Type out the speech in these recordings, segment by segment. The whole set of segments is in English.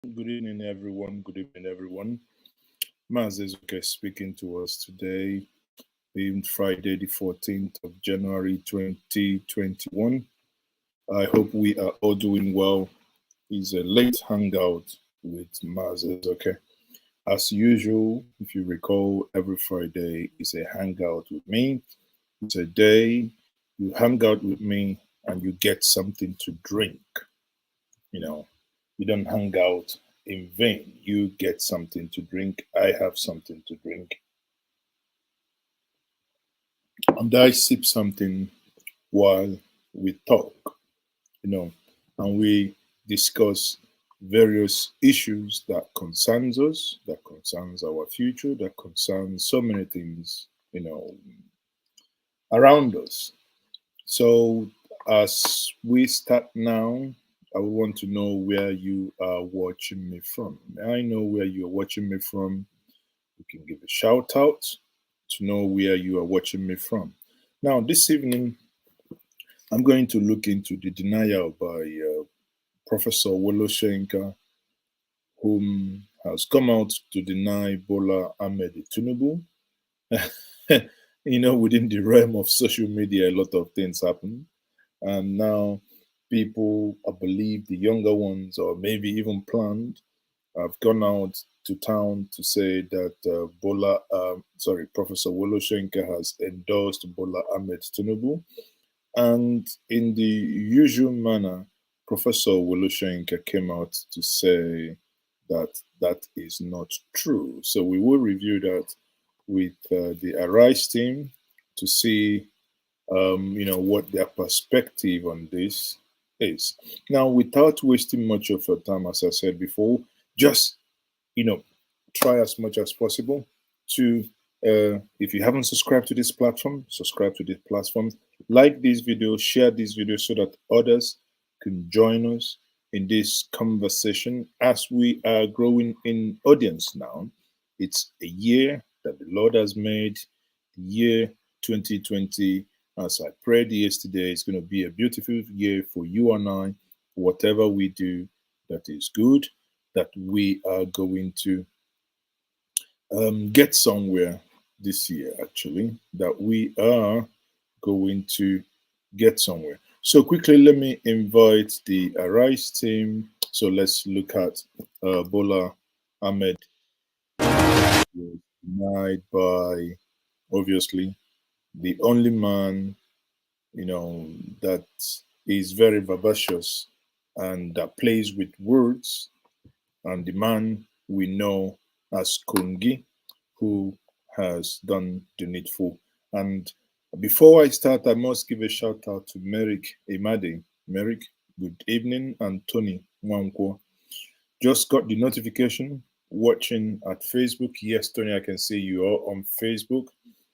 Good evening, everyone. Good evening, everyone. Maz is okay speaking to us today, being Friday, the 14th of January 2021. I hope we are all doing well. It's a late hangout with Maz is okay. As usual, if you recall, every Friday is a hangout with me. It's a day you hang out with me and you get something to drink. You know, you don't hang out in vain. You get something to drink. I have something to drink. And I sip something while we talk, you know, and we discuss various issues that concerns us, that concerns our future, that concerns so many things, around us. So as we start now, I want to know where you are watching me from. May I know where you are watching me from? You can give a shout out to know where you are watching me from. Now, this evening, I'm going to look into the denial by Professor Wolo Soyinka, whom has come out to deny Bola Ahmed Tinubu. Within the realm of social media, a lot of things happen. And now people, I believe the younger ones, or maybe even planned, have gone out to town to say that Professor Wolo Soyinka has endorsed Bola Ahmed Tinubu. And in the usual manner, Professor Wolo Soyinka came out to say that that is not true. So we will review that with the Arise team to see, what their perspective on this is. Now, without wasting much of your time, as I said before, just you know try as much as possible to if you haven't subscribed to this platform, subscribe to this platform, like this video, share this video so that others can join us in this conversation as we are growing in audience now. It's a year that the Lord has made, the year 2020. As I prayed yesterday, it's going to be a beautiful year for you and I. Whatever we do that is good, that we are going to get somewhere this year, actually, that we are going to get somewhere. So, quickly, let me invite the Arise team. So, let's look at Bola Ahmed, was denied by, obviously, the only man, that is very vivacious and that plays with words, and the man we know as Kungi, who has done the needful. And before I start, I must give a shout out to Merrick Imade. Merrick, good evening, and Tony Mwankwo. Just got the notification watching at Facebook. Yes, Tony, I can see you are on Facebook.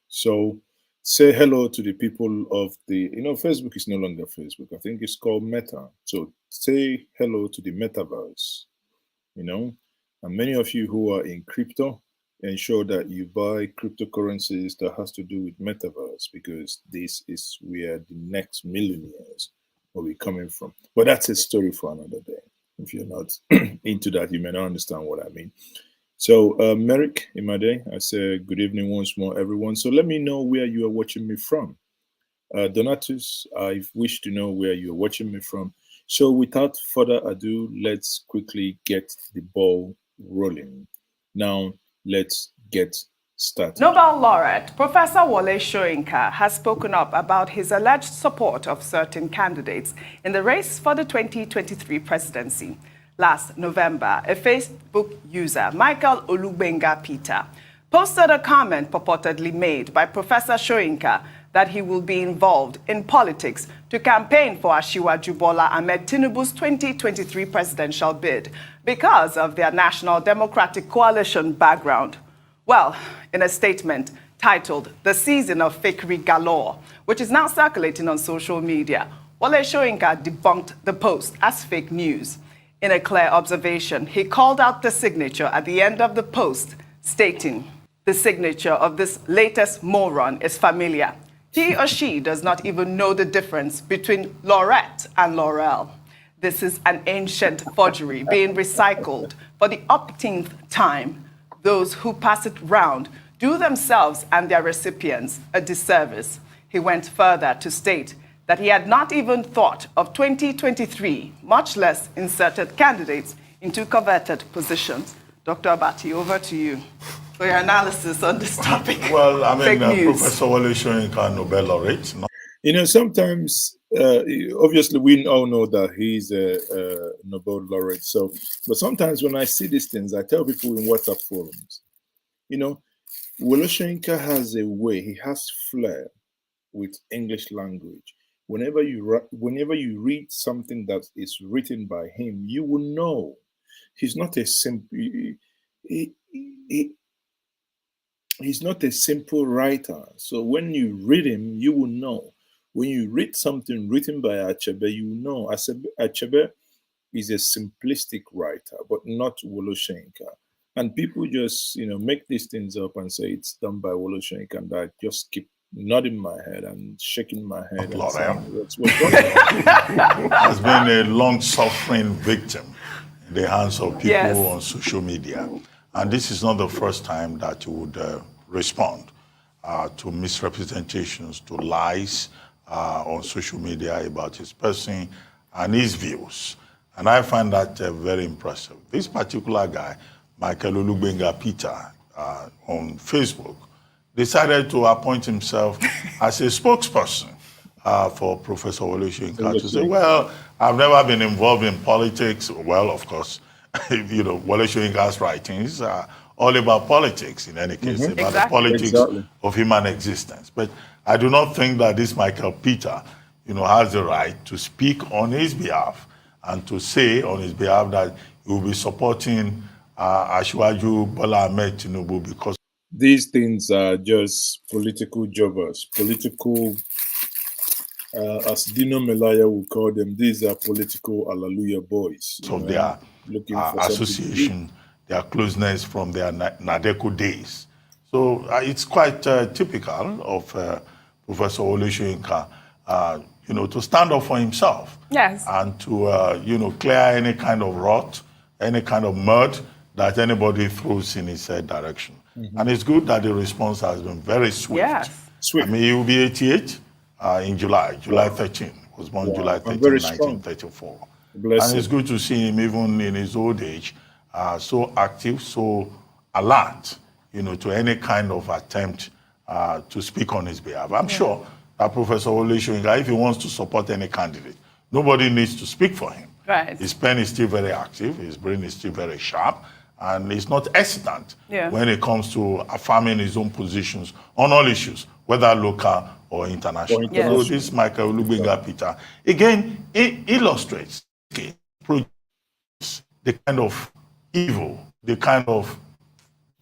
So say hello to the people of Facebook is no longer Facebook. I think it's called Meta. So say hello to the metaverse, and many of you who are in crypto, ensure that you buy cryptocurrencies that has to do with metaverse, because this is where the next millionaires will be coming from. But that's a story for another day. If you're not into that, you may not understand what I mean. So, Merrick Imade, I say good evening once more, everyone. So let me know where you are watching me from. Donatus, I wish to know where you're watching me from. So without further ado, let's quickly get the ball rolling. Now, let's get started. Nobel laureate Professor Wole Soyinka has spoken up about his alleged support of certain candidates in the race for the 2023 presidency. Last November, a Facebook user, Michael Olugbenga Peter, posted a comment purportedly made by Professor Soyinka that he will be involved in politics to campaign for Asiwaju Bola Ahmed Tinubu's 2023 presidential bid because of their National Democratic Coalition background. Well, in a statement titled "The Season of Fakery Galore," which is now circulating on social media, Wole Soyinka debunked the post as fake news. In a clear observation, he called out the signature at the end of the post, stating, "The signature of this latest moron is familiar. He or she does not even know the difference between Laurette and Laurel. This is an ancient forgery being recycled for the umpteenth time. Those who pass it round do themselves and their recipients a disservice. He went further to state that he had not even thought of 2023, much less inserted candidates into coveted positions. Dr. Abati, over to you for your analysis on this topic. Well, I mean, Fake news. Professor Bola Tinubu, Nobel laureate. You know, sometimes, obviously, we all know that he's a Nobel laureate. So, but sometimes when I see these things, I tell people in WhatsApp forums, you know, Bola Tinubu has a way, he has flair with English language. Whenever you read something that is written by him, you will know he's not a simple. He's not a simple writer. So when you read him, you will know. When you read something written by Achebe, you know Achebe is a simplistic writer, but not Bola Tinubu. And people just, make these things up and say it's done by Bola Tinubu, and I just keep nodding my head and shaking my head and saying, what's going on? Has been a long-suffering victim in the hands of people Yes. on social media. And this is not the first time that you would respond to misrepresentations, to lies on social media about his person and his views. And I find that very impressive. This particular guy, Michael Olugbenga Peter, on Facebook, decided to appoint himself as a spokesperson for Professor Bola Tinubu to say, well, I've never been involved in politics. Well, of course, Bola Tinubu's writings are all about politics in any case, about the politics of human existence. But I do not think that this Michael Peter, has the right to speak on his behalf and to say on his behalf that he will be supporting Asiwaju Bola Ahmed Tinubu because these things are just political jobbers, political, as Dino Melaya would call them, these are political hallelujah boys. Of their association, their closeness from their Nadeko days. So it's quite typical of Professor Bola Tinubu, to stand up for himself. Yes. And to, clear any kind of rot, any kind of mud that anybody throws in his direction. And it's good that the response has been very swift. Yes. Swift. I mean, he will be 88 in July 13. Was born July 13, 1934. And it's good to see him even in his old age, so active, so alert, to any kind of attempt to speak on his behalf. I'm sure that Professor Bola Tinubu, if he wants to support any candidate, nobody needs to speak for him. Right. His pen is still very active, his brain is still very sharp, and he's not hesitant when it comes to affirming his own positions on all issues, whether local or international. So this Michael Olugbenga Peter, again, it illustrates, the kind of evil, the kind of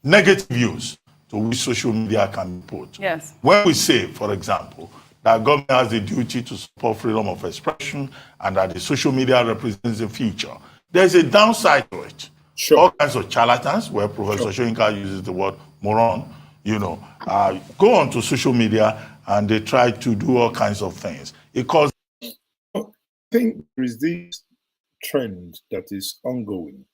negative views to which social media can be put. Yes. When we say, for example, that government has the duty to support freedom of expression and that the social media represents the future, there's a downside to it. Sure. All kinds of charlatans, where Professor Soyinka uses the word moron, go onto social media and they try to do all kinds of things. Because I think there is this trend that is ongoing.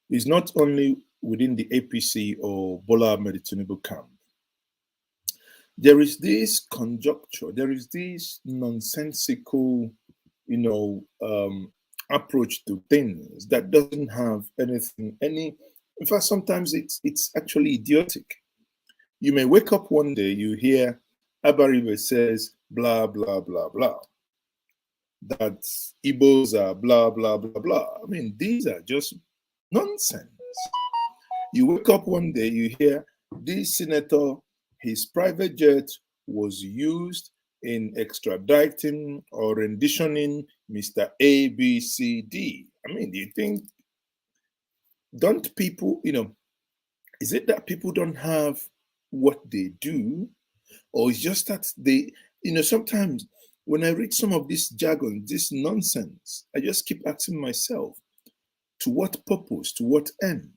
It's not only within the APC or Bola Ahmed Tinubu camp. There is this conjuncture, there is this nonsensical, approach to things that doesn't have anything, in fact, sometimes it's actually idiotic. You may wake up one day, you hear Abaribe says, blah, blah, blah, blah. That Igbos are blah, blah, blah, blah. I mean, these are just nonsense. You wake up one day, you hear this senator, his private jet was used in extraditing or renditioning Mr. A, B, C, D. I mean, do you think, don't people, is it that people don't have what they do? Or it's just that they, sometimes when I read some of this jargon, this nonsense, I just keep asking myself, to what purpose, to what end?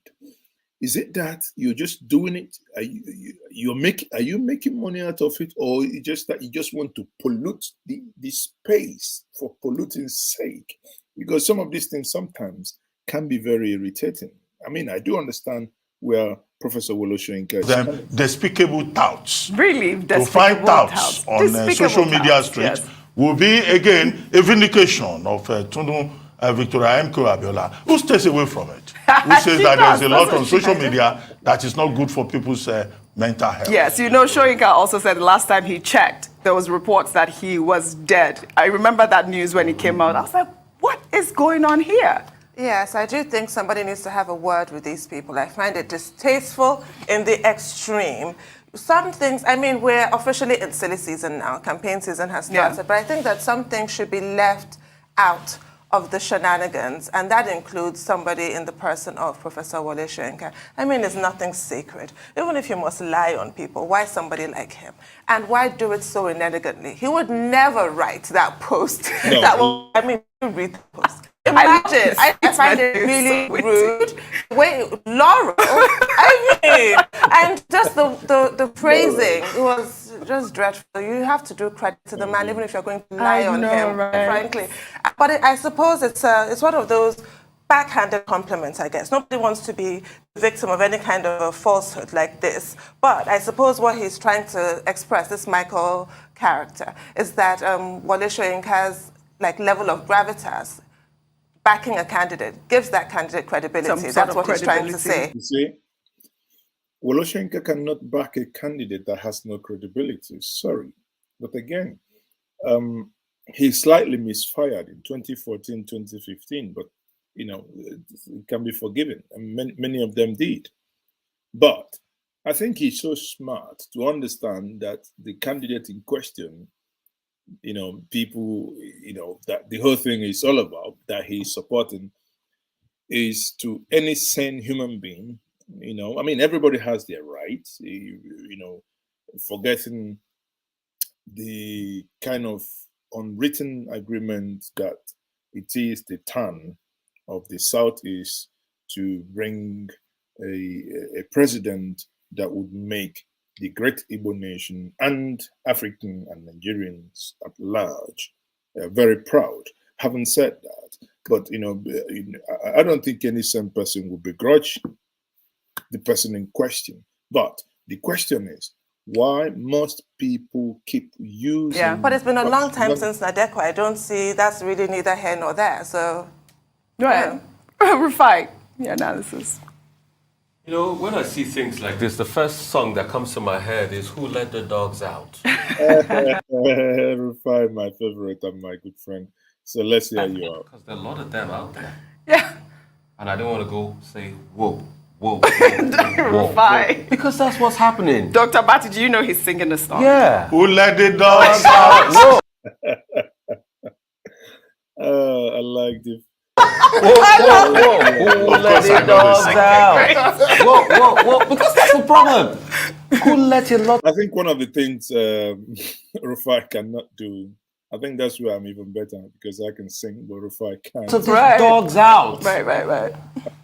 Is it that you're just doing it? Are you making money out of it, or is it just that you just want to pollute the space for polluting sake? because some of these things sometimes can be very irritating. I mean, I do understand where Professor Bola Tinubu is Them coming. despicable touts. Really To find despicable touts on Despicable social media touts, street yes. will be again a vindication of Tunu Victoria M. Abiola, who stays away from it. Who says She that does, there's a that's lot what on she social does. media that is not good for people's mental health. Yes, you know, Soyinka also said the last time he checked, there was reports that he was dead. I remember that news when he came out. I was like, what is going on here? Yes, I do think somebody needs to have a word with these people. I find it distasteful in the extreme. Some things, I mean, we're officially in silly season now. Campaign season has started. But I think that some things should be left out of the shenanigans, and that includes somebody in the person of Professor Wole Soyinka. I mean, it's nothing sacred. Even if you must lie on people, why somebody like him? And why do it so inelegantly? He would never write that post. No. That will, I mean, you read the post. Imagine, I find it really rude. Wait, Laurel, I mean, and just the phrasing, it was just dreadful. You have to do credit to the man, even if you're going to lie on him, frankly. But I suppose it's one of those backhanded compliments, I guess. Nobody wants to be the victim of any kind of a falsehood like this. But I suppose what he's trying to express, this Michael character, is that Wole Soyinka's level of gravitas backing a candidate gives that candidate credibility. That's what he's trying to say. You see, Wole Soyinka cannot back a candidate that has no credibility. Sorry. But again, he slightly misfired in 2014, 2015, but, you know, it can be forgiven. And many of them did. But I think he's so smart to understand that the candidate in question, you know, people, you know, that the whole thing is all about, that he's supporting, is to any sane human being, you know, I mean, everybody has their rights, you know, forgetting the kind of unwritten agreement that it is the turn of the Southeast to bring a president that would make the great Igbo nation and African and Nigerians at large very proud. Having said that, but, you know, I don't think any sane person would begrudge the person in question. But the question is, why must people keep using... Yeah, but it's been a long time since Nadeko. I don't see, that's really neither here nor there, so... Right. Rufai, your analysis. You know, when I see things like this, the first song that comes to my head is Who Let the Dogs Out? Rufai, my favorite and my good friend. So let's hear you out. Because there are a lot of them out there. Yeah. And I don't want to go say, whoa, whoa, whoa. Rufai. Because that's what's happening. Dr. Bati, do you know he's singing the song? Yeah. Who let the dogs out? Whoa. I like the... Whoa, whoa, whoa. Who let the dogs out? Whoa, whoa, whoa. Because that's the problem. Who let it lot? I think one of the things Rufai cannot do, I think that's where I'm even better, because I can sing, but Rufai can't. So there's dogs out. Right.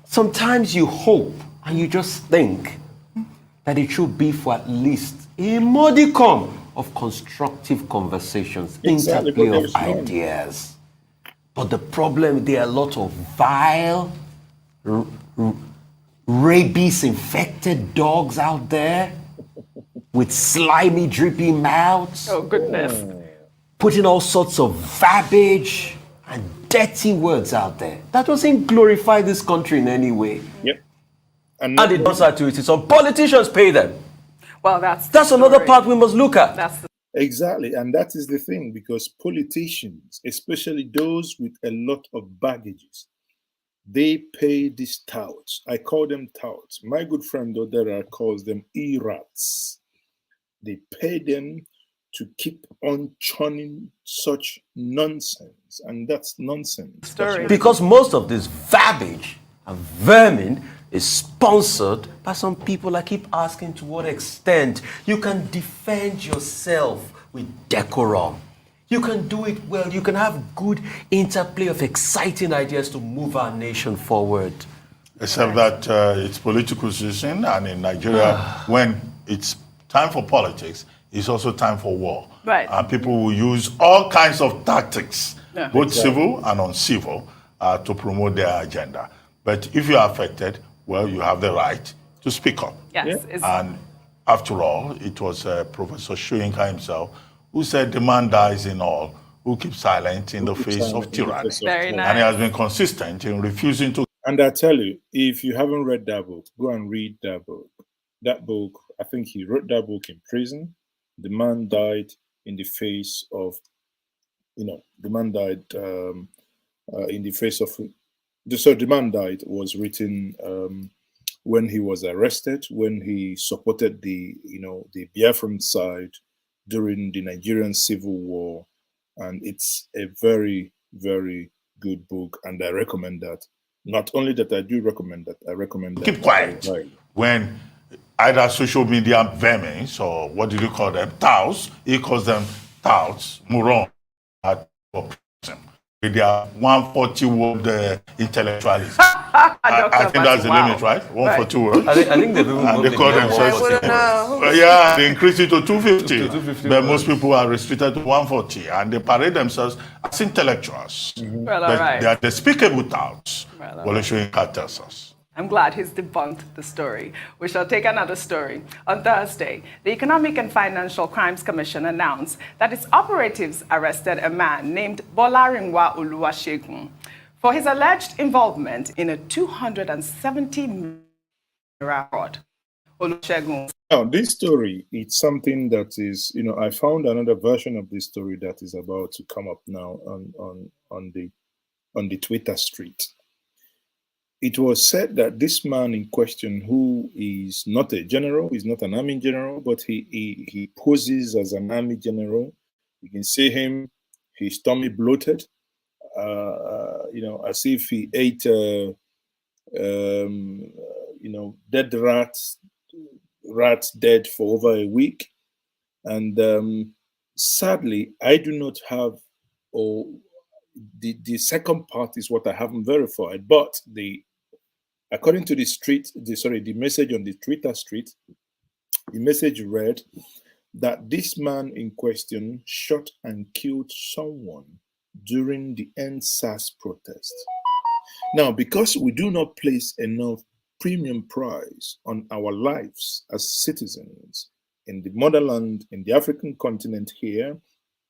Sometimes you hope and you just think that it should be for at least a modicum of constructive conversations, Exactly, interplay but of there's none. ideas. But the problem, there are a lot of vile, rabies-infected dogs out there with slimy, drippy mouths, Oh, goodness. putting all sorts of verbiage and dirty words out there. That doesn't glorify this country in any way. Yep. And the downside to it is some politicians pay them. Well, that's Another story. part we must look at. That's the Exactly. And that is the thing, because politicians, especially those with a lot of baggages, they pay these touts. I call them touts. My good friend Odera calls them E-rats. They pay them to keep on churning such nonsense. And that's nonsense. story. Because most of this verbiage and vermin is sponsored by some people. I keep asking to what extent you can defend yourself with decorum. You can do it well. You can have good interplay of exciting ideas to move our nation forward. Except that it's political season, and in Nigeria, when it's time for politics, it's also time for war. Right. And people will use all kinds of tactics, both Exactly. civil and uncivil, to promote their agenda. But if you are affected, well, you have the right to speak up. Yes. And after all, it was Professor Soyinka himself who said the man dies in all who keeps silent in the face of tyranny. Very nice. And he has been consistent in refusing to. And I tell you, if you haven't read that book, go and read that book. That book, I think he wrote that book in prison. The man died in the face of, the man died in the face of. So the man died was written when he was arrested, when he supported the Biafran side during the Nigerian Civil War, and it's a very, very good book, and I recommend that. Not only that, I do recommend that. I recommend that. Keep quiet when either social media vermin, or what did you call them, touts, he calls them touts, morons, with their 140 word intellectualism. I think that's the limit, right? 140 words. I think they've even they call themselves. Yeah, they increased it to 250. But most people are restricted to 140, and they parade themselves as intellectuals. Well, all right. They are despicable touts. Bola Tinubu tells us. I'm glad he's debunked the story. We shall take another story. On Thursday, the Economic and Financial Crimes Commission announced that its operatives arrested a man named Bola Tinubu for his alleged involvement in a 270 million fraud. Now, this story, it's something that is, I found another version of this story that is about to come up now on the Twitter street. It was said that this man in question, who is not a general, is not an army general, but he poses as an army general. You can see him, his tummy bloated, as if he ate, dead rats dead for over a week. And sadly, I do not have, the second part is what I haven't verified, but according to the message on the Twitter street, the message read that this man in question shot and killed someone during the EndSARS protest. Now, because we do not place enough premium price on our lives as citizens in the motherland, in the African continent here,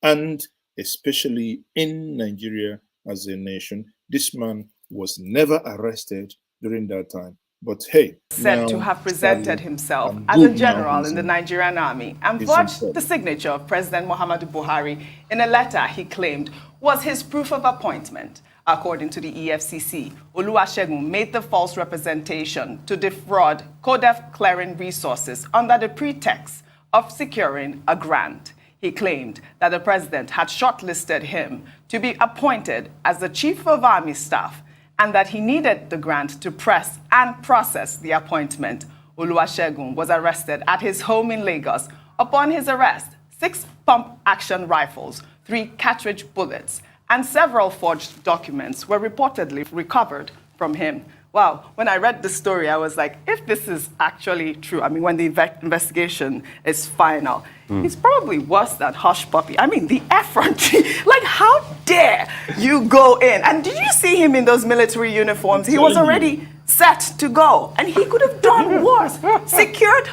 and especially in Nigeria as a nation, this man was not arrested during that time. But hey, said to have presented himself as a general in the Nigerian army and forged the signature of President Muhammadu Buhari in a letter he claimed was his proof of appointment. According to the EFCC, Oluwasegun made the false representation to defraud CODEF clearing resources under the pretext of securing a grant. He claimed that the president had shortlisted him to be appointed as the chief of army staff and that he needed the grant to press and process the appointment. Oluwasegun was arrested at his home in Lagos. Upon his arrest, 6 pump-action rifles, 3 cartridge bullets, and several forged documents were reportedly recovered from him. Wow, when I read the story, I was like, if this is actually true, I mean, when the investigation is final, he's probably worse than Hush Puppy. I mean, the effrontery, like, how dare you go in? And did you see him in those military uniforms? He was already set to go, and he could have done worse. Secured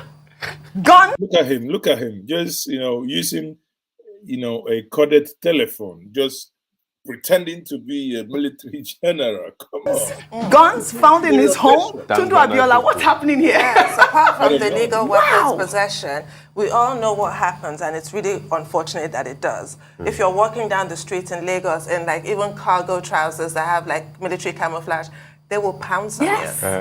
gun. Look at him, just, using, a corded telephone, just pretending to be a military general. Come on. Guns found in his home? Tundu Abiola, what's happening here? Yes, apart from the legal weapons possession, we all know what happens, and it's really unfortunate that it does. If you're walking down the streets in Lagos in even cargo trousers that have military camouflage, they will pounce on you.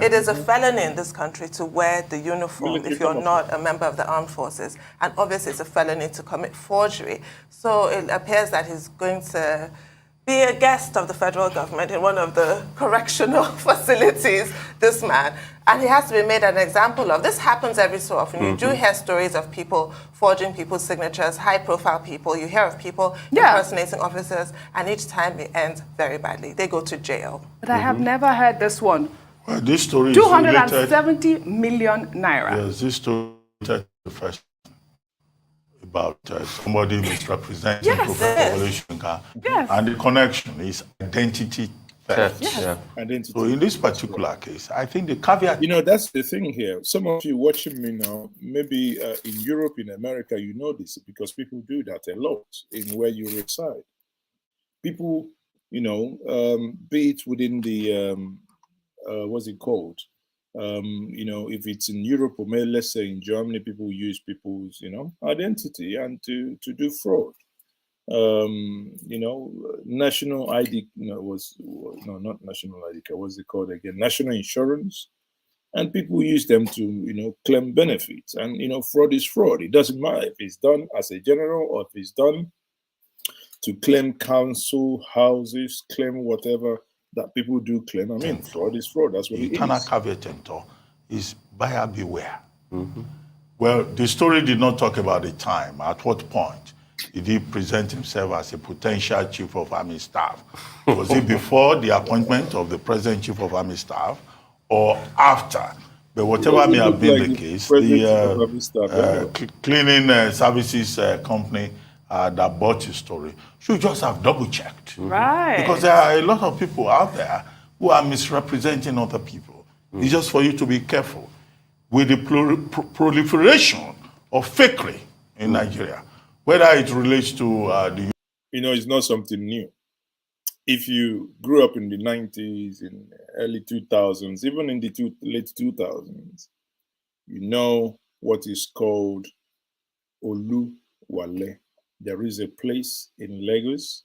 It is a felony in this country to wear the uniform if you're not a member of the armed forces. And obviously it's a felony to commit forgery. So it appears that he's going to be a guest of the federal government in one of the correctional facilities, this man. And he has to be made an example of. This happens every so often. You do hear stories of people forging people's signatures, high-profile people. You hear of people impersonating officers, and each time it ends very badly. They go to jail. But I have never heard this one. Well, this story is 270 million naira. Yes, this story is the first about somebody misrepresenting Professor Bola Tinubu. And the connection is identity theft. Yeah. Identity. So in this particular case, I think the caveat. That's the thing here. Some of you watching me now, maybe in Europe, in America, you know this because people do that a lot in where you reside. People, be it within the what's it called? If it's in Europe or maybe let's say in Germany, people use people's identity and to do fraud. National ID was no, not national ID card. What's it called again? National insurance, and people use them to claim benefits. And fraud is fraud. It doesn't matter if it's done as a general or if it's done to claim council houses, claim whatever that people do claim. I mean, fraud is fraud. That's what it is. Eternal caveat is buyer beware. Well, the story did not talk about the time. At what point did he present himself as a potential chief of army staff? Was it before the appointment of the present chief of army staff or after? But whatever may have been the case, the cleaning services company that bought his story should just have double-checked. Right. Because there are a lot of people out there who are misrepresenting other people. It's just for you to be careful with the proliferation of fakery in Nigeria, whether it relates to the... it's not something new. If you grew up in the 90s, in early 2000s, even in the late 2000s, you know what is called Oluwale. There is a place in Lagos.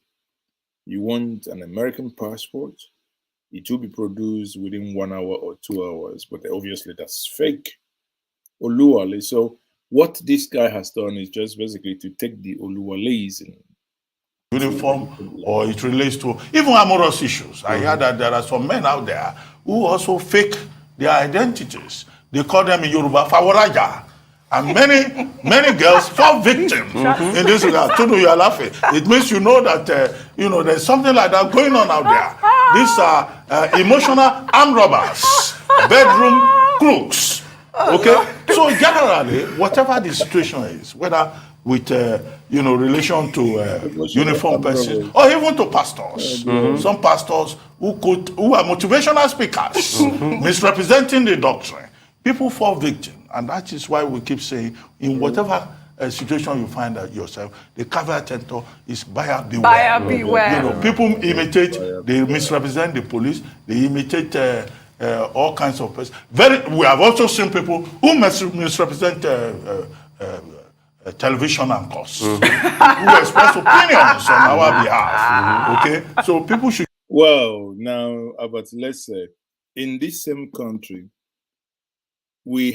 You want an American passport, it will be produced within 1 hour or 2 hours, but obviously that's fake. Oluwale. So what this guy has done is just basically to take the Oluwales and uniform, or it relates to even amorous issues. I hear that there are some men out there who also fake their identities. They call them in Yoruba Faworaja. And many girls fall victims in this regard. Tunu, you are laughing. It means you know that there's something like that going on out there. These are emotional armed robbers, bedroom crooks. Okay, so generally, whatever the situation is, whether with relation to uniform persons or even to pastors, some pastors who are motivational speakers, misrepresenting the doctrine, people fall victim. And that is why we keep saying, in whatever situation you find yourself, the caveat is buyer beware. Buyer beware. People imitate, they misrepresent the police, they imitate all kinds of persons. We have also seen people who misrepresent television anchors, who express opinions on our behalf. Okay, so people should. Well, now, but let's say, in this same country, we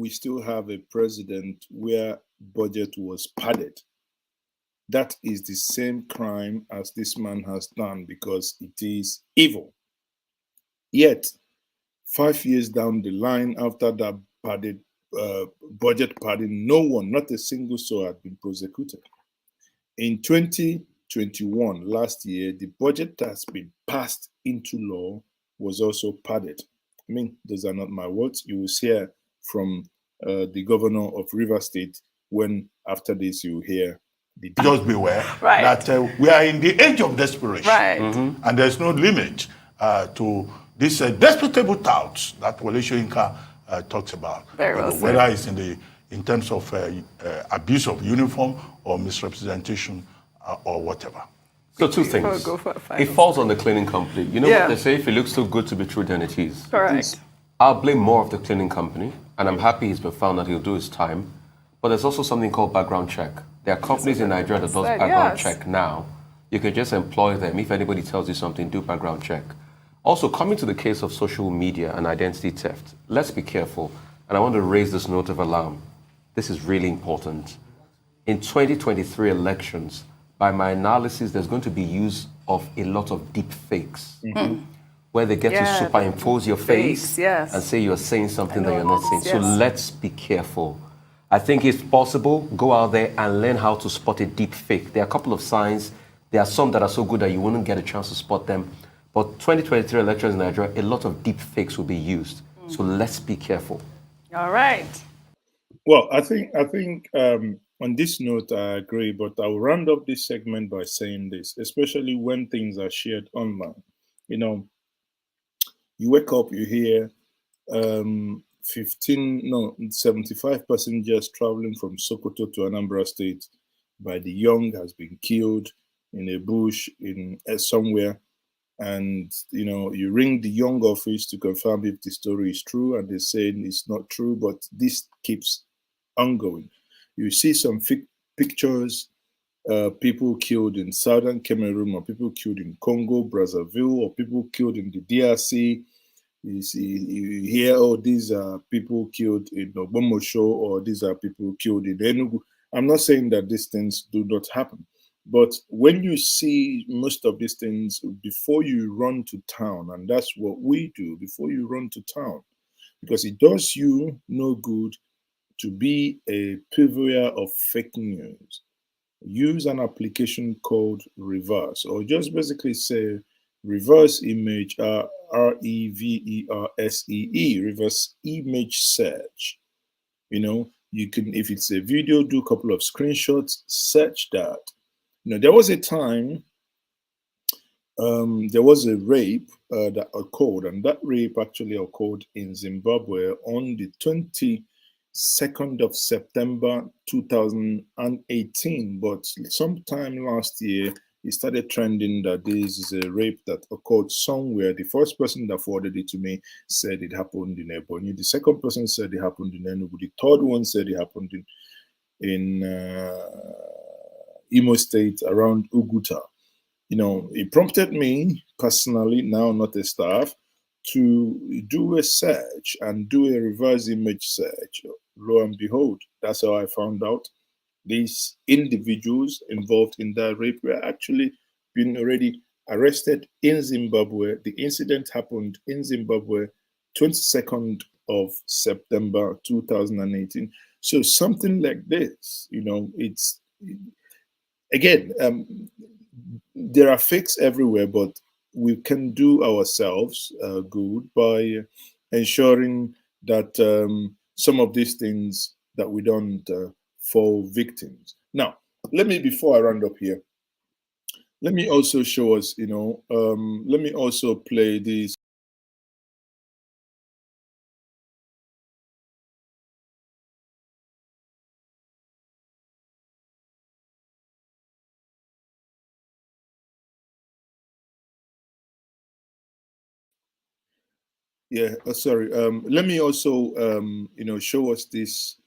still have a president where budget was padded. That is the same crime as this man has done because it is evil. Yet, 5 years down the line after that padded budget padding, no one, not a single soul had been prosecuted. In 2021, last year, the budget that's been passed into law was also padded. I mean, those are not my words. You will hear from the governor of River State when after this you hear the... Just beware that we are in the age of desperation. Right. And there's no limit to this despicable touts that Bola Tinubu talks about. Very well said. Whether it's in terms of abuse of uniform or misrepresentation or whatever. So two things. It falls on the cleaning company. You know what they say? If it looks too good to be true, then it is. Correct. I'll blame more of the cleaning company, and I'm happy he's been found that he'll do his time. But there's also something called background check. There are companies in Nigeria that does background check now. You can just employ them. If anybody tells you something, do background check. Also, coming to the case of social media and identity theft, let's be careful. And I want to raise this note of alarm. This is really important. In 2023 elections, by my analysis, there's going to be use of a lot of deep fakes, where they get to superimpose your face and say you're saying something that you're not saying. So let's be careful. I think if possible, go out there and learn how to spot a deep fake. There are a couple of signs. There are some that are so good that you wouldn't get a chance to spot them. But 2023 elections in Nigeria, a lot of deep fakes will be used. So let's be careful. All right. Well, I think on this note, I agree, but I'll round up this segment by saying this, especially when things are shared online. You know, you wake up, you hear 75 passengers traveling from Sokoto to Anambra State by the young has been killed in a bush in somewhere. And you ring the young office to confirm if the story is true, and they say it's not true, but this keeps ongoing. You see some pictures, people killed in southern Cameroon, or people killed in Congo, Brazzaville, or people killed in the DRC. You see, you hear, oh, these are people killed in Ogbomosho, or these are people killed in Enugu. I'm not saying that these things do not happen, but when you see most of these things, before you run to town, and that's what we do, before you run to town, because it does you no good to be a purveyor of fake news. Use an application called Reverse, or just basically say reverse image, REVERSEE, reverse image search. You can, if it's a video, do a couple of screenshots, search that. There was a time, there was a rape that occurred, and that rape actually occurred in Zimbabwe on the 22nd of September 2018. But sometime last year, it started trending that this is a rape that occurred somewhere. The first person that forwarded it to me said it happened in Ebonyi. The second person said it happened in Enugu. The third one said it happened in Imo State, around Uguta. It prompted me personally, now not a staff, to do a search and do a reverse image search. Lo and behold, that's how I found out these individuals involved in that rape were actually been already arrested in Zimbabwe. The incident happened in Zimbabwe, 22nd of September 2018. So something like this, it's, again, there are fakes everywhere, but we can do ourselves good by ensuring that some of these things that we don't fall victims. Now, before I round up here, let me also show us, let me also play this. Yeah, sorry. Let me also, show us this.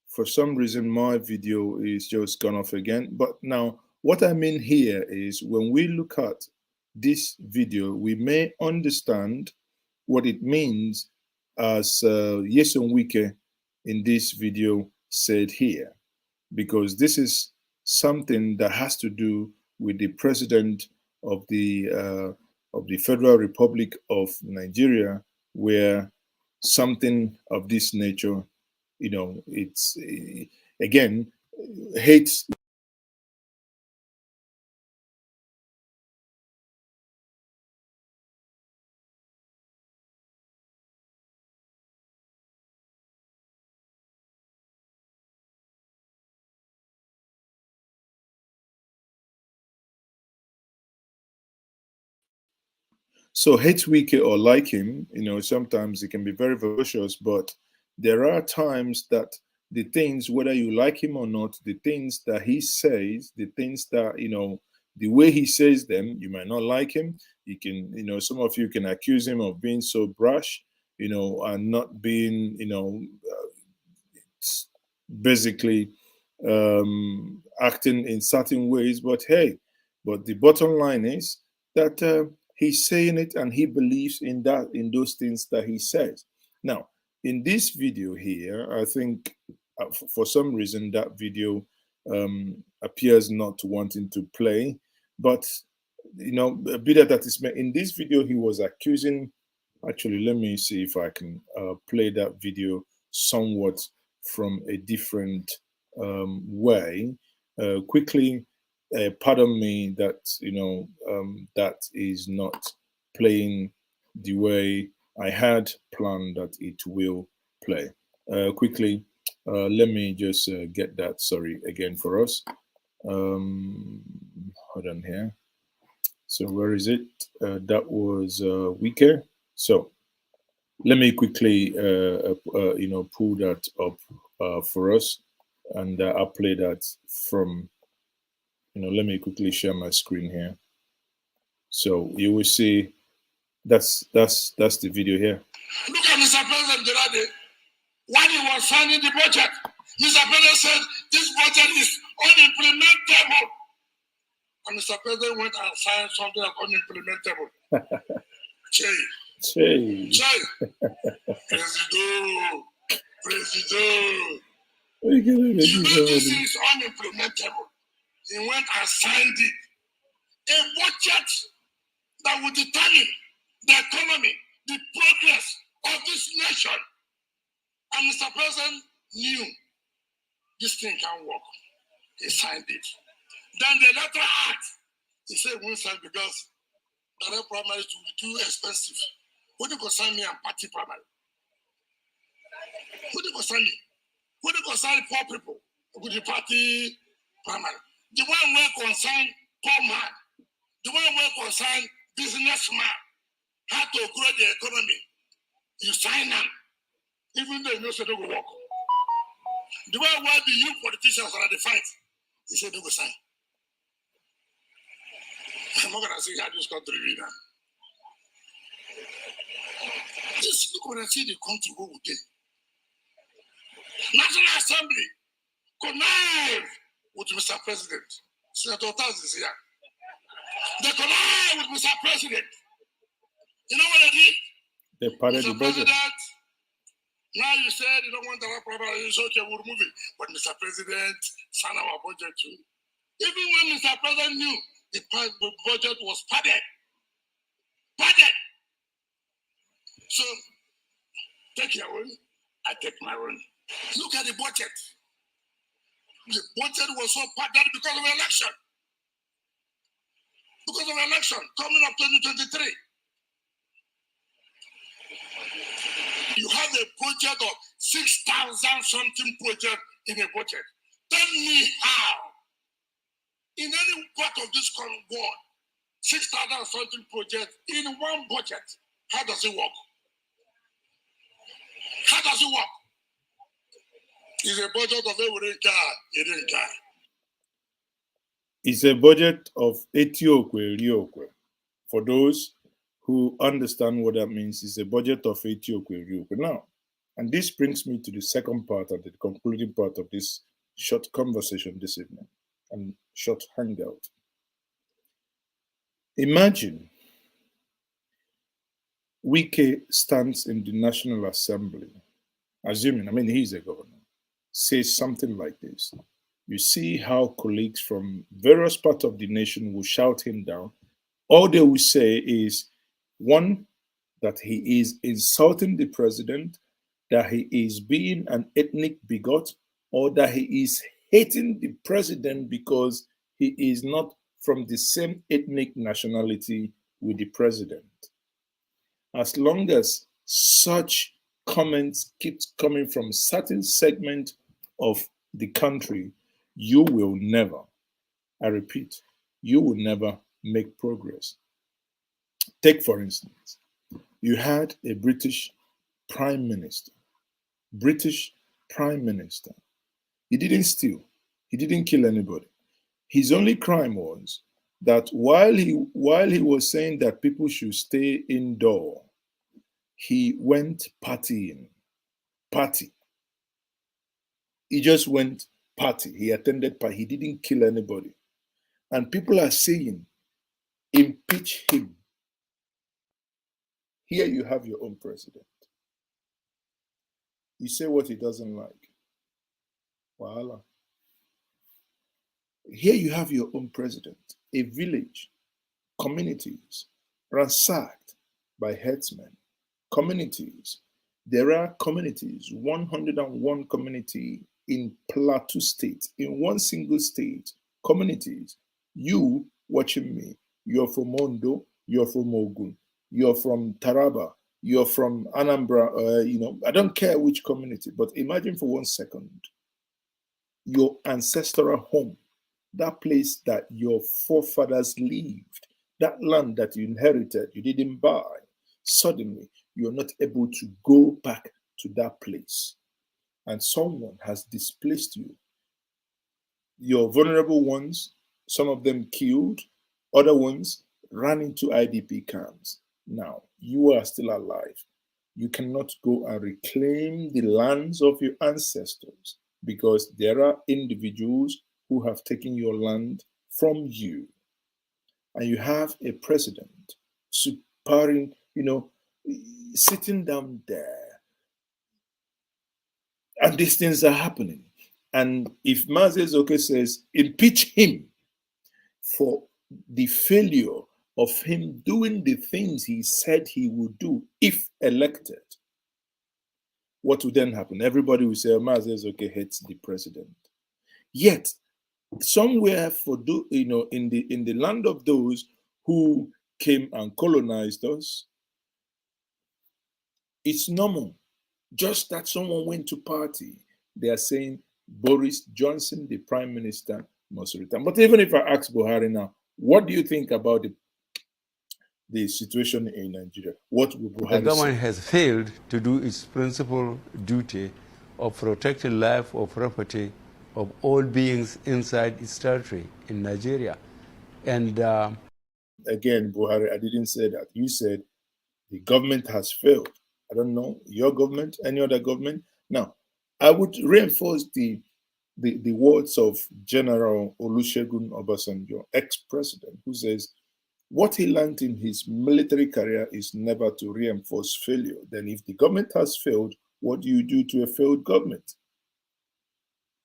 For some reason, my video is just gone off again. But now, what I mean here is when we look at this video, we may understand what it means as Yeson Wike in this video said here, because this is something that has to do with the president of the Federal Republic of Nigeria, where something of this nature, it's again, hate. So hate Wike or like him, sometimes it can be very ferocious, but there are times that the things, whether you like him or not, the things that he says, the things that, the way he says them, you might not like him. You can, some of you can accuse him of being so brash, and not being, basically acting in certain ways. But hey, but the bottom line is that he's saying it and he believes in those things that he says. Now, in this video here, I think for some reason that video appears not wanting to play, but a bit of that is in this video. He was accusing. Actually, let me see if I can play that video somewhat from a different way. Quickly, pardon me that that is not playing the way I had planned that it will play. Quickly, Let me just get that, sorry, again for us. Hold on here. So where is it? That was Wike. So let me quickly, pull that up for us, and I'll play that from, let me quickly share my screen here. So you will see that's the video here. Look at Mr. President the other day. When he was signing the budget, Mr. President said this budget is unimplementable. And Mr. President went and signed something like unimplementable. Che. President. You know this is unimplementable. He went and signed it. A budget that will determine the economy, the progress of this nation. And Mr. President knew this thing can work. He signed it. Then the latter act, he said, we won't sign because the primaries will be too expensive. What do you concern me and party primary? What do you concern me? What do you concern poor people with the party primary? The one where concern poor man, the one where concern businessman, how to grow the economy. You sign them, even though you know so they will work. The one where the youth politicians are at the fight, he said they will sign. I'm not gonna say how this country now. Just look when I see the country go with it. National Assembly connive with Mr. President. Senator Taz is here. They connive with Mr. President. You know what they did? They parted the budget. Now you said you don't want the problem, it's okay, we'll remove it. But Mr. President signed our budget too. Even when Mr. President knew the budget was padded. So, take your own, I take my own. Look at the budget. The budget was so padded because of the election. Because of the election coming up 2023. You have a budget of 6,000 something project in a budget. Tell me how. In any part of this world, 6,000 something project in one budget. How does it work? How does it work? It's a budget of Erinka. It's a budget of Etiokwe. For those who understand what that means, it's a budget of Etiokwe. Now, and this brings me to the second part of the concluding part of this short conversation this evening and short hangout. Imagine Wike stands in the National Assembly, assuming, he's a governor, says something like this. You see how colleagues from various parts of the nation will shout him down. All they will say is, one, that he is insulting the president, that he is being an ethnic bigot, or that he is hating the president because he is not from the same ethnic nationality with the president. As long as such comments keep coming from certain segment of the country, you will never, I repeat, you will never make progress. Take, for instance, you had a British Prime Minister. He didn't steal. He didn't kill anybody. His only crime was that while he was saying that people should stay indoor, he went partying. He just went party. He attended party. He didn't kill anybody. And people are saying, impeach him. Here you have your own president. You say what he doesn't like. Voila. Here you have your own president. A village, communities ransacked by herdsmen. Communities. There are communities, 101 community in Plateau State, in one single state, communities. You watching me, you're from Ondo, you're from Ogun, you're from Taraba, you're from Anambra, you know, I don't care which community, but imagine for 1 second, your ancestral home, that place that your forefathers lived, that land that you inherited, you didn't buy, suddenly you're not able to go back to that place. And someone has displaced you. Your vulnerable ones, some of them killed, other ones ran into IDP camps. Now, you are still alive. You cannot go and reclaim the lands of your ancestors because there are individuals who have taken your land from you. And you have a president supporting, you know, sitting down there. And these things are happening. And if Mazi Oke says, impeach him for the failure of him doing the things he said he would do if elected, what would then happen? Everybody will say, Mazi Oke hates the president. Yet, somewhere you know, in the land of those who came and colonized us, it's normal. Just that someone went to party, they are saying Boris Johnson, the prime minister, must return. But even if I ask Buhari now, what do you think about the situation in Nigeria? What will Buhari say? The government has failed to do its principal duty of protecting life or property of all beings inside its territory in Nigeria. And again, Buhari, I didn't say that. You said the government has failed. I don't know, your government, any other government. Now, I would reinforce the words of General Olusegun Obasanjo, ex-president, who says, what he learned in his military career is never to reinforce failure. Then if the government has failed, what do you do to a failed government?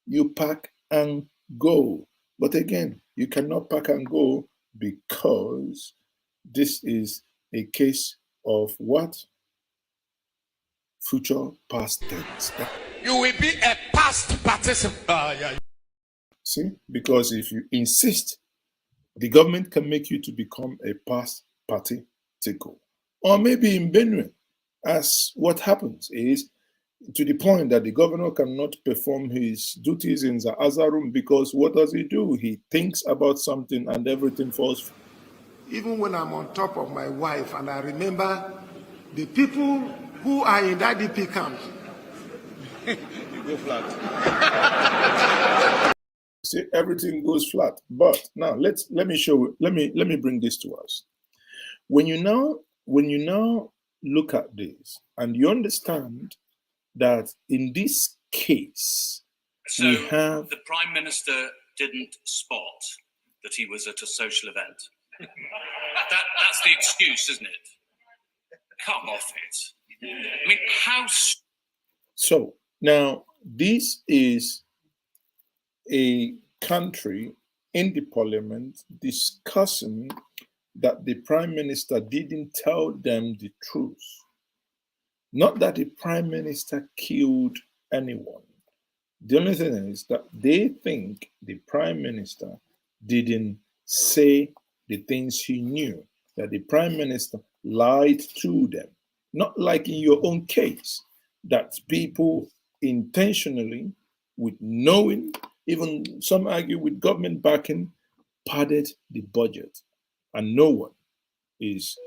You pack and go. But again, you cannot pack and go because this is a case of what? Future past tense. You will be a past participant. See, because if you insist, the government can make you to become a past party tickle. Or maybe in Benue, as what happens is to the point that the governor cannot perform his duties in the Azar room because what does he do? He thinks about something and everything falls. Even when I'm on top of my wife and I remember the people who are in IDP camps, you go flat. See, everything goes flat. But now let me bring this to us. When you now look at this and you understand that in this case, so we have the Prime Minister didn't spot that he was at a social event. That's the excuse, isn't it? Come off it. I mean, how? So now this is a country in the parliament discussing that the prime minister didn't tell them the truth. Not that the prime minister killed anyone. The only thing is that they think the prime minister didn't say the things he knew, that the prime minister lied to them. Not like in your own case, that people intentionally, with knowing, even some argue with government backing, padded the budget. And no one is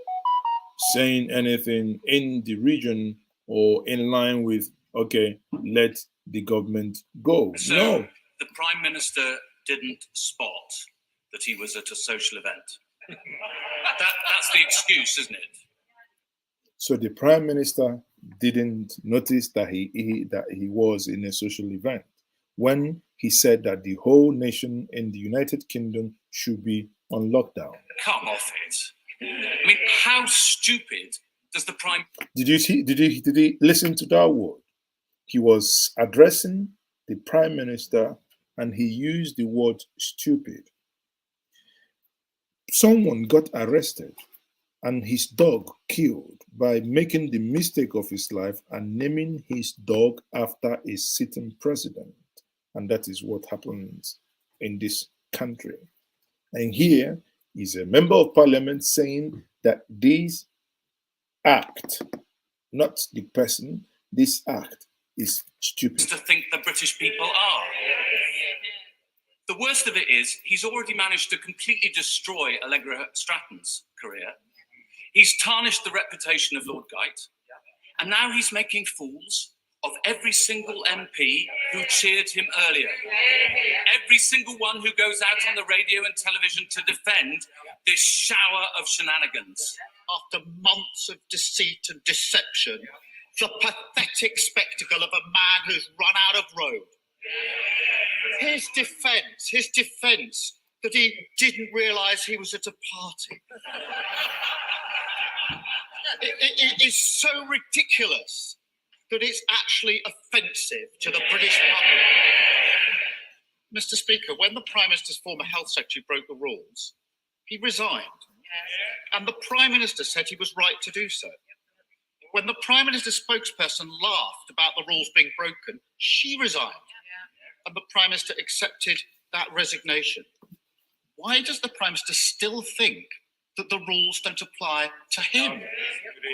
saying anything in the region or in line with, okay, let the government go. So no. The Prime Minister didn't spot that he was at a social event. That's the excuse, isn't it? So the Prime Minister didn't notice that he was in a social event when he said that the whole nation in the United Kingdom should be on lockdown. Come off it. I mean, how stupid does the Prime... Did he listen to that word? He was addressing the Prime Minister and he used the word stupid. Someone got arrested and his dog killed by making the mistake of his life and naming his dog after a sitting president. And that is what happens in this country. And here is a member of parliament saying that this act not the person. This act is stupid. To think the British people are. The worst of it is he's already managed to completely destroy Allegra Stratton's career. He's tarnished the reputation of Lord Geit, and now he's making fools of every single MP who cheered him earlier. Every single one who goes out on the radio and television to defend this shower of shenanigans. After months of deceit and deception, the pathetic spectacle of a man who's run out of road. His defense that he didn't realize he was at a party. It is so ridiculous that it's actually offensive to the British public. Mr. Speaker, when the Prime Minister's former Health Secretary broke the rules, he resigned. And the Prime Minister said he was right to do so. When the Prime Minister's spokesperson laughed about the rules being broken, she resigned. And the Prime Minister accepted that resignation. Why does the Prime Minister still think that the rules don't apply to him?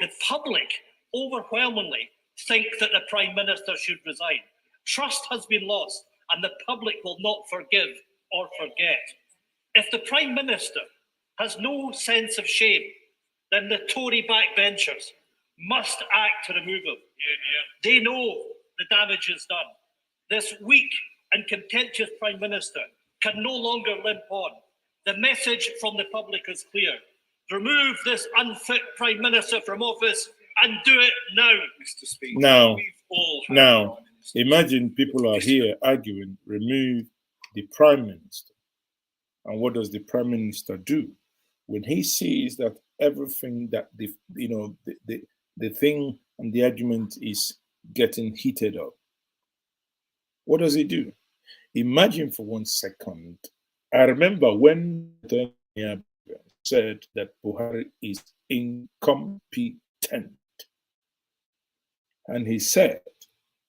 The public overwhelmingly think that the Prime Minister should resign. Trust has been lost, and the public will not forgive or forget. If the Prime Minister has no sense of shame, then the Tory backbenchers must act to remove him. They know the damage is done. This weak and contentious Prime Minister can no longer limp on. The message from the public is clear. Remove this unfit Prime Minister from office and do it now, Mr. Speaker. Now, imagine people are here arguing, remove the Prime Minister. And what does the Prime Minister do? When he sees that everything that the thing and the argument is getting heated up, what does he do? Imagine for 1 second. I remember when said that Buhari is incompetent. And he said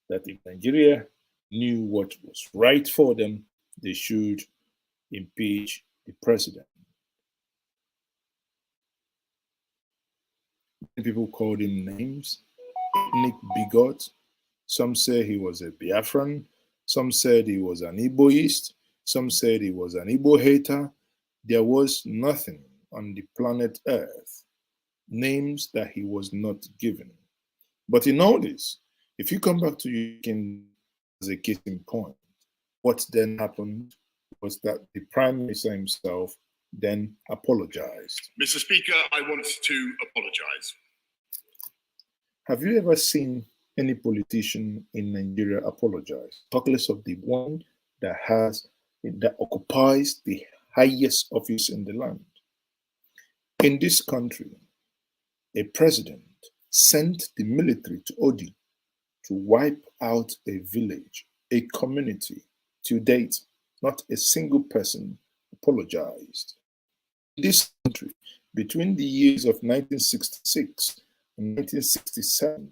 that if Nigeria knew what was right for them, they should impeach the president. People called him names, ethnic bigot. Some say he was a Biafran. Some said he was an Igboist. Some said he was an Igbo hater. There was nothing on the planet Earth, names that he was not given. But in all this, if you come back to you as a case in point, what then happened was that the Prime Minister himself then apologized. Mr. Speaker, I want to apologize. Have you ever seen any politician in Nigeria apologize? Talk less of the one that occupies the highest office in the land. In this country, a president sent the military to Odi to wipe out a village, a community. To date, not a single person apologized. In this country, between the years of 1966 and 1967,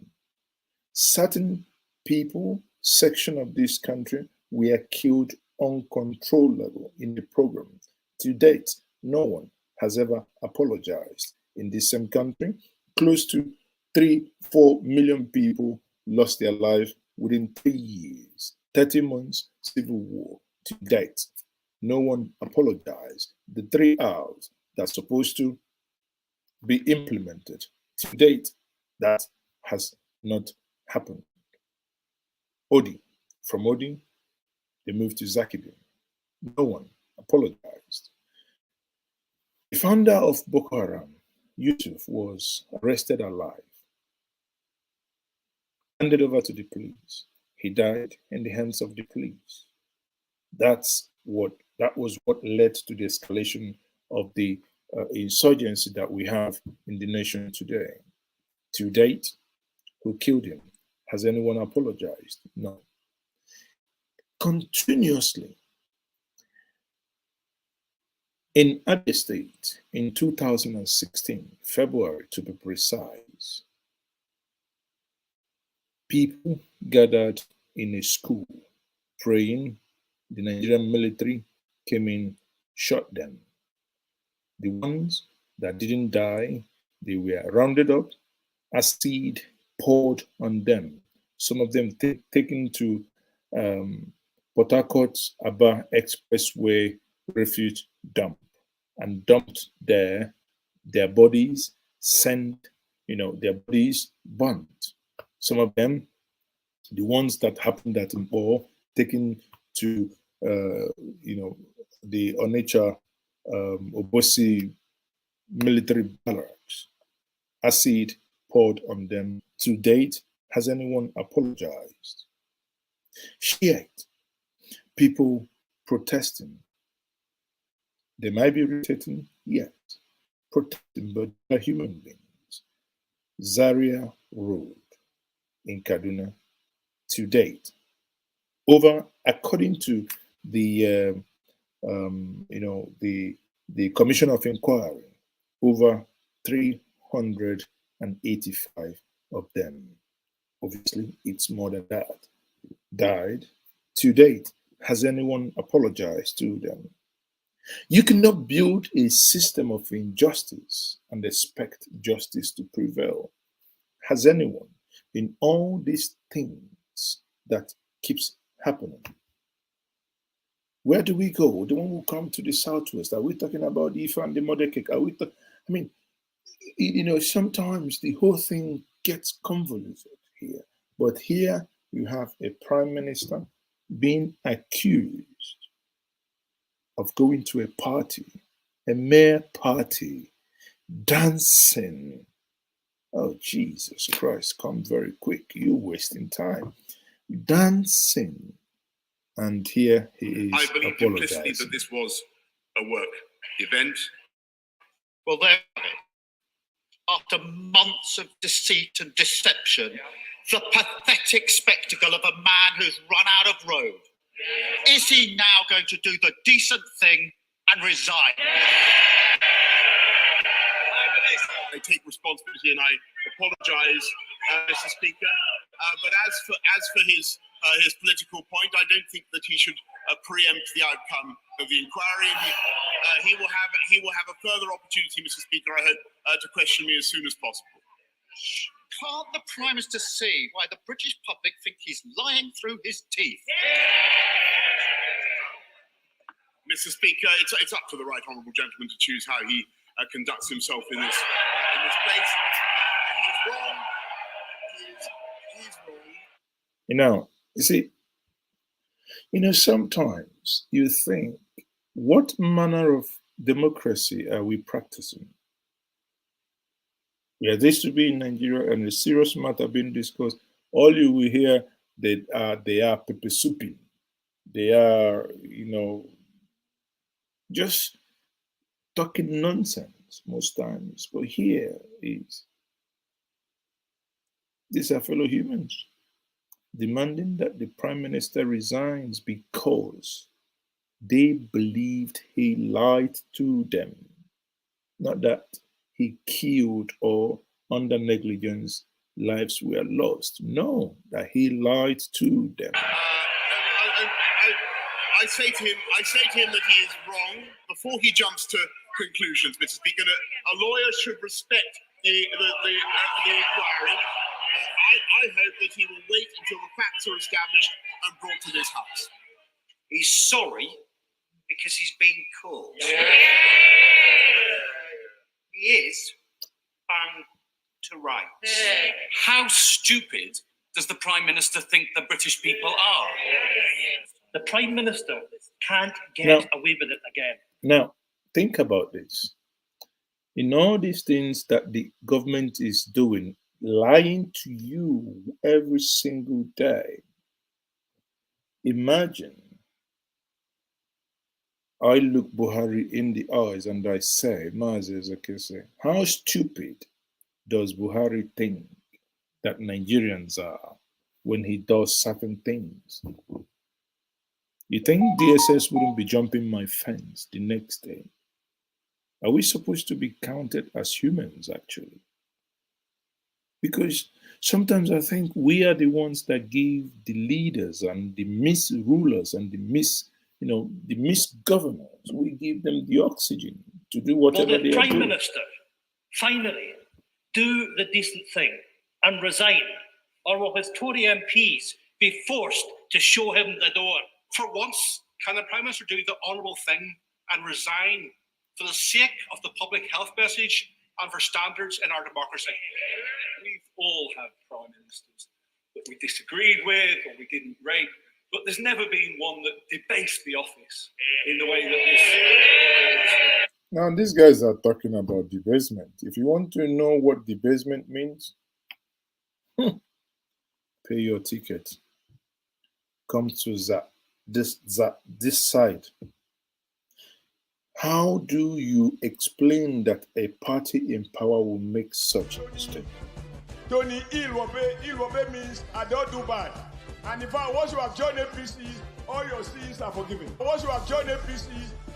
certain people, section of this country, were killed uncontrollable in the program. To date, no one has ever apologized. In this same country, close to 3-4 million people lost their life within 3 years. 30 months civil war. To date, no one apologized. The 3 R's that's supposed to be implemented. To date, that has not happened. Odi, from Odi, they moved to Zakibi. No one apologized. The founder of Boko Haram, Yusuf, was arrested alive, handed over to the police. He died in the hands of the police. That was what led to the escalation of the insurgency that we have in the nation today. To date, who killed him? Has anyone apologized? No. Continuously, in Abia State, in 2016, February to be precise, people gathered in a school praying. The Nigerian military came in, shot them. The ones that didn't die, they were rounded up, acid poured on them. Some of them taken to Port Harcourt's Aba Expressway refuge dump and dumped there, their bodies sent, their bodies burnt. Some of them, the ones that happened at Mpo, taken to, the Onitsha Obosi military barracks, acid poured on them. To date, has anyone apologized? Yet, people protesting. They might be irritating, yet protesting, but they're human beings. Zaria Road in Kaduna, to date, according to the the Commission of Inquiry, over 385 of them, obviously it's more than that, died. To date, has anyone apologized to them? You cannot build a system of injustice and expect justice to prevail. Has anyone, in all these things that keeps happening, where do we go? The one who come to the southwest, are we talking about Ifa and the mother cake? Are we? Sometimes the whole thing gets convoluted here. But here you have a prime minister being accused of going to a party, a mere party, dancing. Oh, Jesus Christ, come very quick. You're wasting time. Dancing. And here he is. I believe implicitly that this was a work event. Well, there we have it. After months of deceit and deception, the pathetic spectacle of a man who's run out of road. Is he now going to do the decent thing and resign? I take responsibility and I apologise, Mr. Speaker. But as for his political point, I don't think that he should preempt the outcome of the inquiry. He will have a further opportunity, Mr. Speaker, I hope, to question me as soon as possible. Can't the Prime Minister see why the British public think he's lying through his teeth? Mr. Speaker, it's up to the right honourable gentleman to choose how he conducts himself in this place. He's wrong. He's wrong. You see, sometimes you think, what manner of democracy are we practicing? Yeah, this to be in Nigeria and a serious matter being discussed. All you will hear, they are pepper souping. They are, just talking nonsense most times. But here is, these are fellow humans demanding that the Prime Minister resigns because they believed he lied to them. Not that he killed or under negligence lives were lost. No, that he lied to them. I say to him that he is wrong before he jumps to conclusions, Mr. Speaker. A lawyer should respect the inquiry. I hope that he will wait until the facts are established and brought to this House. He's sorry because he's been caught. He is bound to rights. How stupid does the Prime Minister think the British people are? The Prime Minister can't get away with it again. Now, think about this. In all these things that the government is doing, lying to you every single day, imagine I look Buhari in the eyes and I say, how stupid does Buhari think that Nigerians are when he does certain things? You think DSS wouldn't be jumping my fence the next day? Are we supposed to be counted as humans, actually? Because sometimes I think we are the ones that give the leaders and the misrulers and the misgovernors, we give them the oxygen to do whatever they are doing. Well, the Prime Minister, finally, do the decent thing and resign? Or will his Tory MPs be forced to show him the door? For once, can the Prime Minister do the honourable thing and resign for the sake of the public health message and for standards in our democracy? We've all had Prime Ministers that we disagreed with or we didn't rate, but there's never been one that debased the office in the way that this. Now, these guys are talking about debasement. If you want to know what debasement means, pay your ticket. Come to this side. How do you explain that a party in power will make such a mistake? Tony, Ilwobe means I don't do bad. And in fact, once you have joined APC, all your sins are forgiven. Once you have joined APC,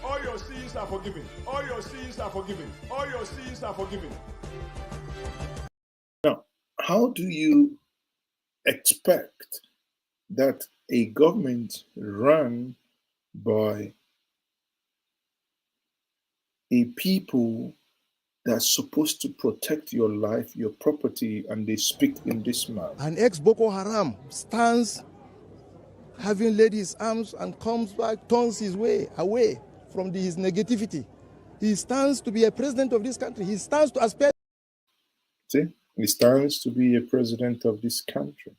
all your sins are forgiven. All your sins are forgiven. All your sins are forgiven. Now, how do you expect that a government run by a people that's supposed to protect your life, your property, and they speak in this manner? An ex-Boko Haram stands having laid his arms and comes back, turns his way away from his negativity. He stands to be a president of this country. He stands to aspire. See, he stands to be a president of this country.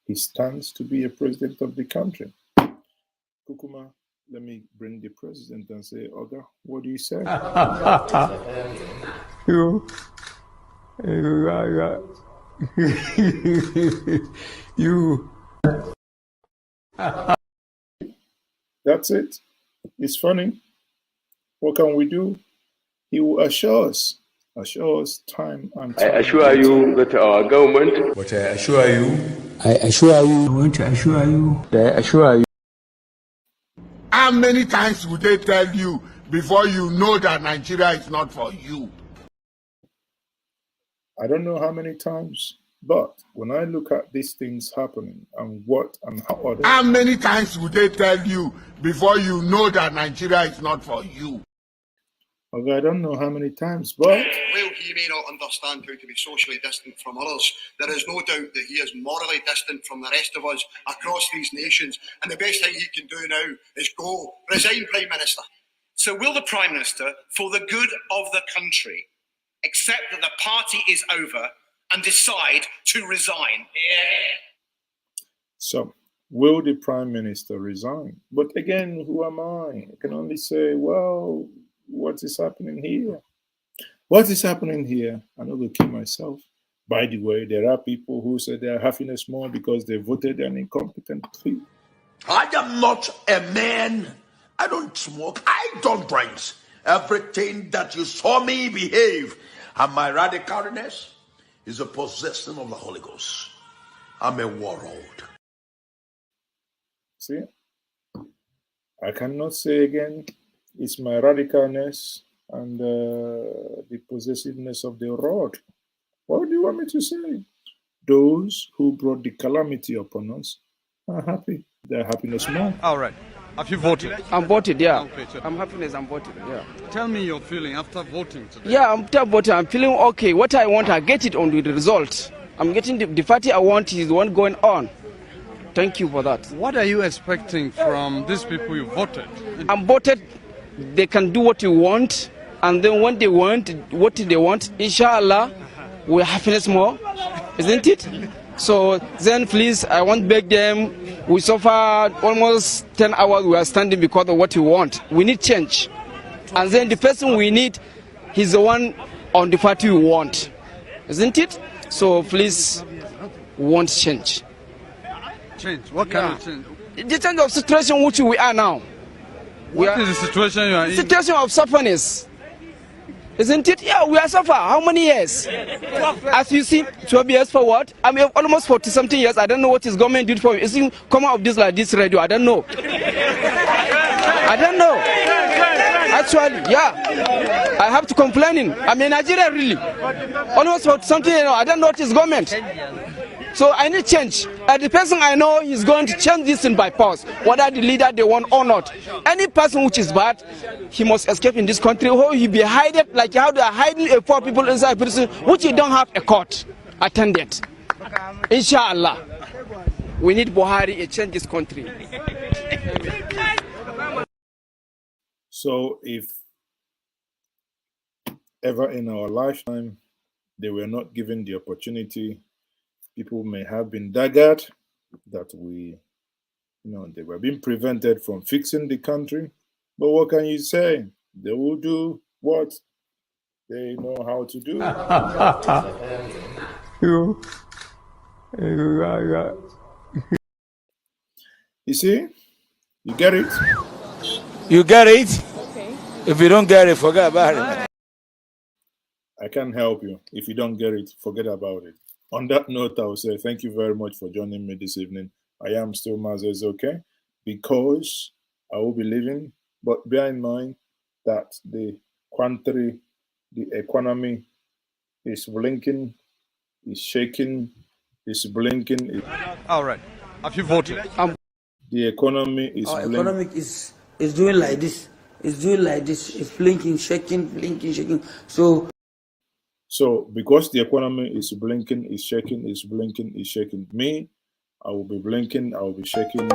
He stands to be a president of the country. Kukuma, let me bring the president and say, Oga, what do you say? That's it. It's funny. What can we do? He will assure us time and time. I assure you that our government. But I assure you. I assure you. I want to assure you. I assure you. How many times would they tell you before you know that Nigeria is not for you? I don't know how many times, but when I look at these things happening and what and how... How many times would they tell you before you know that Nigeria is not for you? Okay, I don't know how many times, but... While he may not understand how to be socially distant from others, there is no doubt that he is morally distant from the rest of us across these nations. And the best thing he can do now is go, resign, Prime Minister. So will the Prime Minister, for the good of the country, accept that the party is over and decide to resign? So, will the Prime Minister resign? But again, who am I? I can only say, well... What is happening here? What is happening here? I'm not going to kill myself. By the way, there are people who say they are happiness more because they voted an incompetent plea. I am not a man. I don't smoke. I don't drink. Everything that you saw me behave and my radicalness is a possession of the Holy Ghost. I'm a warlord. See? I cannot say again. It's my radicalness and the possessiveness of the rod. What do you want me to say? Those who brought the calamity upon us are happy. They're happiness more. All right. Have you voted? I'm voted, yeah. Okay, I'm happiness, I'm voted, yeah. Tell me your feeling after voting today. Yeah, after voting, I'm feeling okay. What I want, I get it on the result. I'm getting the party I want is the one going on. Thank you for that. What are you expecting from these people you voted? I'm voted. They can do what you want, and then when they want what they want, inshallah, we're happiness more, isn't it? So then please, I want to beg them. We suffered almost 10 hours. We are standing because of what we want. We need change, and then the person we need, he's the one on the party we want, isn't it? So please, we want change. Change? What kind of change? The change of situation which we are now. What is the situation you are in? Situation of sufferness. Isn't it? Yeah, we are suffer. How many years? As you see, 12 years forward. I mean, almost 40-something years. I don't know what is government did for me. It's come out of this like this radio. I don't know. I don't know. Actually, yeah. I have to complain. I'm in Nigeria, really. Almost 40-something, I don't know what is government. So I need change. The person I know is going to change this in by force, whether the leader they want or not. Any person which is bad, he must escape in this country, or he be hidden like how they are hiding a poor people inside prison, which you don't have a court. attended. Inshallah, we need Buhari to change this country. So if ever in our lifetime they were not given the opportunity, people may have been daggered, that they were being prevented from fixing the country. But what can you say? They will do what they know how to do. You see? You get it? You get it? Okay. If you don't get it, forget about it. I can't help you. If you don't get it, forget about it. On that note, I will say thank you very much for joining me this evening. I am still Mazes, okay? Because I will be leaving. But bear in mind that the country, the economy is blinking, is shaking, is blinking. All right. Have you voted? The economy is blinking. Economic is doing like this. It's doing like this. It's blinking, shaking, blinking, shaking. So because the economy is blinking, is shaking, is blinking, is shaking, me, I will be blinking, I will be shaking.